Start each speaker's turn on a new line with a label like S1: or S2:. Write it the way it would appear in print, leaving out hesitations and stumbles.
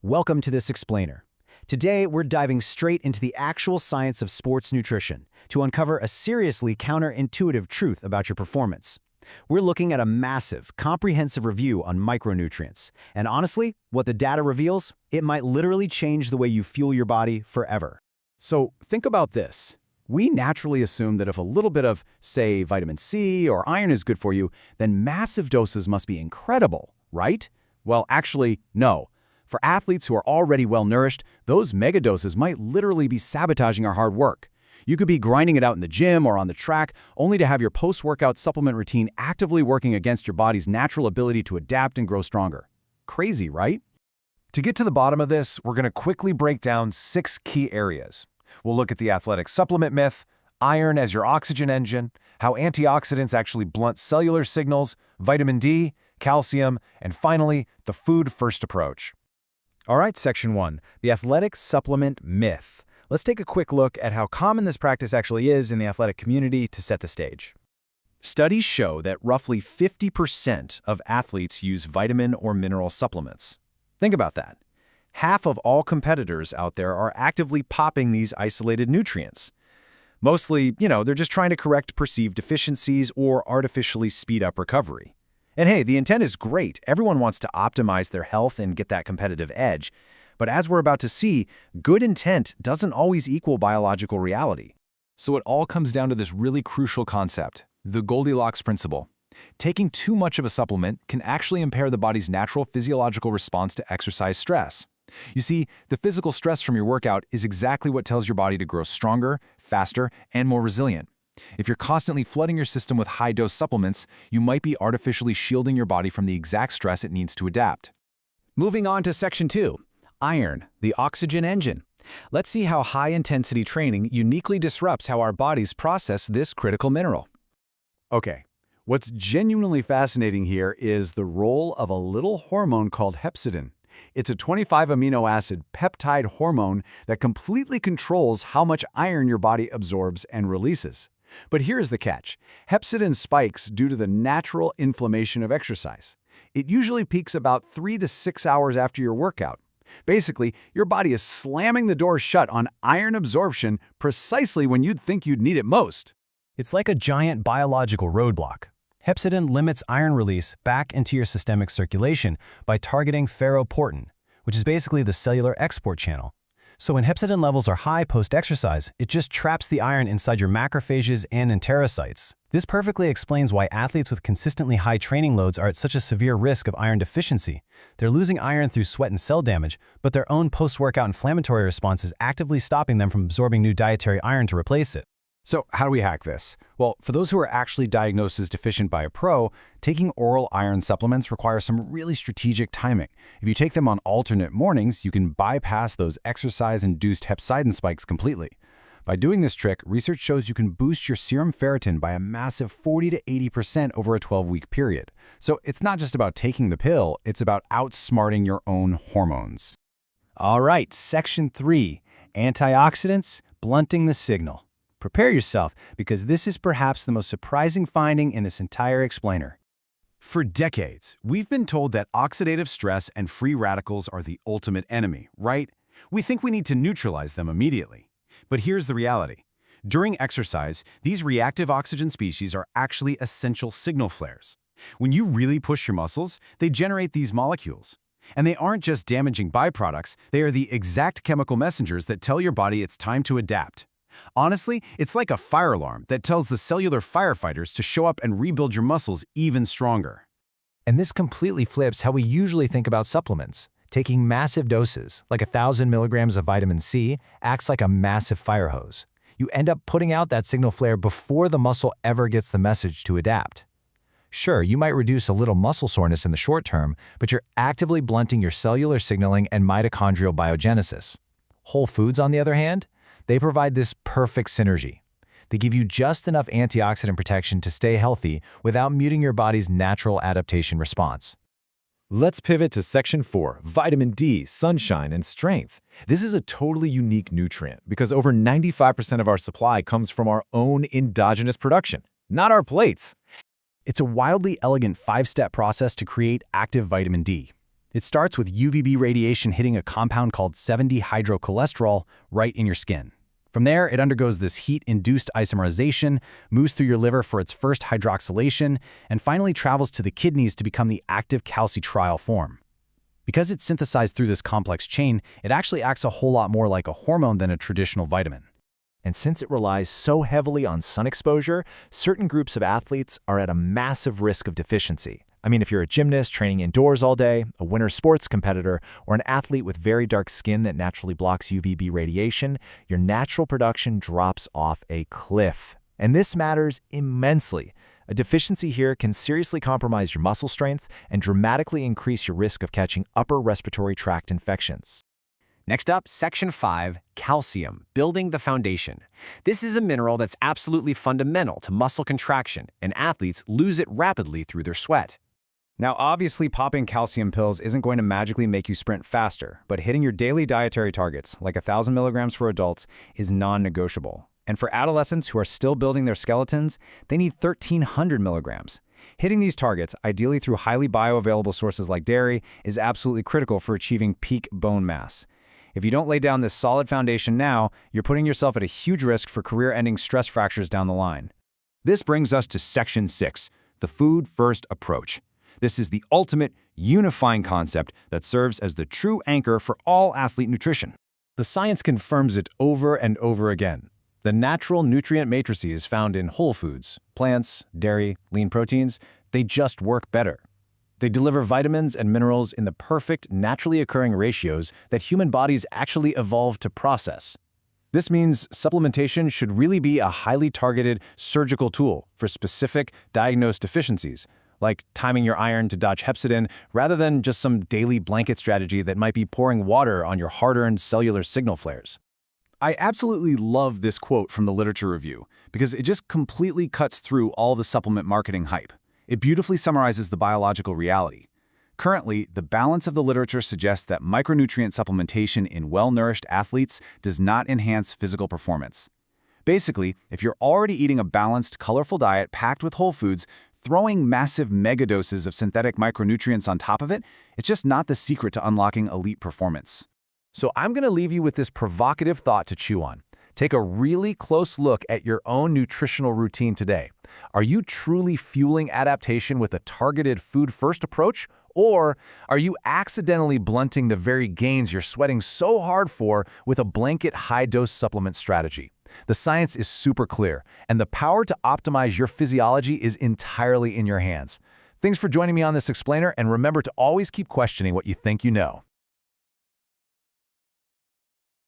S1: Welcome to this explainer. Today, we're diving straight into the actual science of sports nutrition to uncover a seriously counterintuitive truth about your performance. We're looking at a massive, comprehensive review on micronutrients. And honestly, what the data reveals, it might literally change the way you fuel your body forever.
S2: So think about this. We naturally assume that if a little bit of, say, vitamin C or iron is good for you, then massive doses must be incredible, right? Well, actually, no. For athletes who are already well-nourished, those megadoses might literally be sabotaging our hard work. You could be grinding it out in the gym or on the track, only to have your post-workout supplement routine actively working against your body's natural ability to adapt and grow stronger. Crazy, right?
S3: To get to the bottom of this, we're going to quickly break down 6 key areas. We'll look at the athletic supplement myth, iron as your oxygen engine, how antioxidants actually blunt cellular signals, vitamin D, calcium, and finally, the food-first approach.
S2: All right, Section 1, the athletic supplement myth. Let's take a quick look at how common this practice actually is in the athletic community to set the stage. Studies show that roughly 50% of athletes use vitamin or mineral supplements. Think about that. Half of all competitors out there are actively popping these isolated nutrients. Mostly, they're just trying to correct perceived deficiencies or artificially speed up recovery. And hey, the intent is great. Everyone wants to optimize their health and get that competitive edge. But as we're about to see, good intent doesn't always equal biological reality.
S3: So it all comes down to this really crucial concept, the Goldilocks Principle. Taking too much of a supplement can actually impair the body's natural physiological response to exercise stress. You see, the physical stress from your workout is exactly what tells your body to grow stronger, faster, and more resilient. If you're constantly flooding your system with high-dose supplements, you might be artificially shielding your body from the exact stress it needs to adapt.
S2: Moving on to Section 2, iron, the oxygen engine. Let's see how high-intensity training uniquely disrupts how our bodies process this critical mineral.
S4: Okay, what's genuinely fascinating here is the role of a little hormone called hepcidin. It's a 25-amino acid peptide hormone that completely controls how much iron your body absorbs and releases. But here's the catch. Hepcidin spikes due to the natural inflammation of exercise. It usually peaks about 3 to 6 hours after your workout. Basically, your body is slamming the door shut on iron absorption precisely when you'd think you'd need it most.
S1: It's like a giant biological roadblock. Hepcidin limits iron release back into your systemic circulation by targeting ferroportin, which is basically the cellular export channel. So when hepcidin levels are high post-exercise, it just traps the iron inside your macrophages and enterocytes. This perfectly explains why athletes with consistently high training loads are at such a severe risk of iron deficiency. They're losing iron through sweat and cell damage, but their own post-workout inflammatory response is actively stopping them from absorbing new dietary iron to replace it.
S4: So how do we hack this? Well, for those who are actually diagnosed as deficient by a pro, taking oral iron supplements requires some really strategic timing. If you take them on alternate mornings, you can bypass those exercise-induced hepcidin spikes completely. By doing this trick, research shows you can boost your serum ferritin by a massive 40 to 80% over a 12-week period. So it's not just about taking the pill, it's about outsmarting your own hormones.
S1: All right, Section 3, antioxidants, blunting the signal. Prepare yourself, because this is perhaps the most surprising finding in this entire explainer.
S4: For decades, we've been told that oxidative stress and free radicals are the ultimate enemy, right? We think we need to neutralize them immediately. But here's the reality. During exercise, these reactive oxygen species are actually essential signal flares. When you really push your muscles, they generate these molecules. And they aren't just damaging byproducts, they are the exact chemical messengers that tell your body it's time to adapt. Honestly, it's like a fire alarm that tells the cellular firefighters to show up and rebuild your muscles even stronger.
S1: And this completely flips how we usually think about supplements. Taking massive doses, like 1,000 milligrams of vitamin C, acts like a massive fire hose. You end up putting out that signal flare before the muscle ever gets the message to adapt. Sure, you might reduce a little muscle soreness in the short term, but you're actively blunting your cellular signaling and mitochondrial biogenesis. Whole foods, on the other hand, they provide this perfect synergy. They give you just enough antioxidant protection to stay healthy without muting your body's natural adaptation response.
S3: Let's pivot to Section 4, vitamin D, sunshine, and strength. This is a totally unique nutrient because over 95% of our supply comes from our own endogenous production, not our plates.
S1: It's a wildly elegant 5-step process to create active vitamin D.
S2: It starts with UVB radiation hitting a compound called 7-dehydrocholesterol right in your skin. From there, it undergoes this heat-induced isomerization, moves through your liver for its first hydroxylation, and finally travels to the kidneys to become the active calcitriol form. Because it's synthesized through this complex chain, it actually acts a whole lot more like a hormone than a traditional vitamin.
S1: And since it relies so heavily on sun exposure, certain groups of athletes are at a massive risk of deficiency. I mean, if you're a gymnast training indoors all day, a winter sports competitor, or an athlete with very dark skin that naturally blocks UVB radiation, your natural production drops off a cliff. And this matters immensely. A deficiency here can seriously compromise your muscle strength and dramatically increase your risk of catching upper respiratory tract infections.
S5: Next up, Section 5, calcium, building the foundation. This is a mineral that's absolutely fundamental to muscle contraction, and athletes lose it rapidly through their sweat.
S2: Now, obviously, popping calcium pills isn't going to magically make you sprint faster, but hitting your daily dietary targets, like 1,000 milligrams for adults, is non-negotiable. And for adolescents who are still building their skeletons, they need 1,300 milligrams. Hitting these targets, ideally through highly bioavailable sources like dairy, is absolutely critical for achieving peak bone mass. If you don't lay down this solid foundation now, you're putting yourself at a huge risk for career-ending stress fractures down the line.
S4: This brings us to Section 6, the food-first approach. This is the ultimate unifying concept that serves as the true anchor for all athlete nutrition.
S2: The science confirms it over and over again. The natural nutrient matrices found in whole foods, plants, dairy, lean proteins, they just work better. They deliver vitamins and minerals in the perfect, naturally occurring ratios that human bodies actually evolved to process. This means supplementation should really be a highly targeted surgical tool for specific diagnosed deficiencies, like timing your iron to dodge hepcidin rather than just some daily blanket strategy that might be pouring water on your hard-earned cellular signal flares.
S3: I absolutely love this quote from the literature review because it just completely cuts through all the supplement marketing hype. It beautifully summarizes the biological reality. Currently, the balance of the literature suggests that micronutrient supplementation in well-nourished athletes does not enhance physical performance. Basically, if you're already eating a balanced, colorful diet packed with whole foods, throwing massive megadoses of synthetic micronutrients on top of it, it's just not the secret to unlocking elite performance.
S1: So I'm going to leave you with this provocative thought to chew on. Take a really close look at your own nutritional routine today. Are you truly fueling adaptation with a targeted food-first approach? Or are you accidentally blunting the very gains you're sweating so hard for with a blanket high-dose supplement strategy? The science is super clear, and the power to optimize your physiology is entirely in your hands. Thanks for joining me on this explainer, and remember to always keep questioning what you think you know.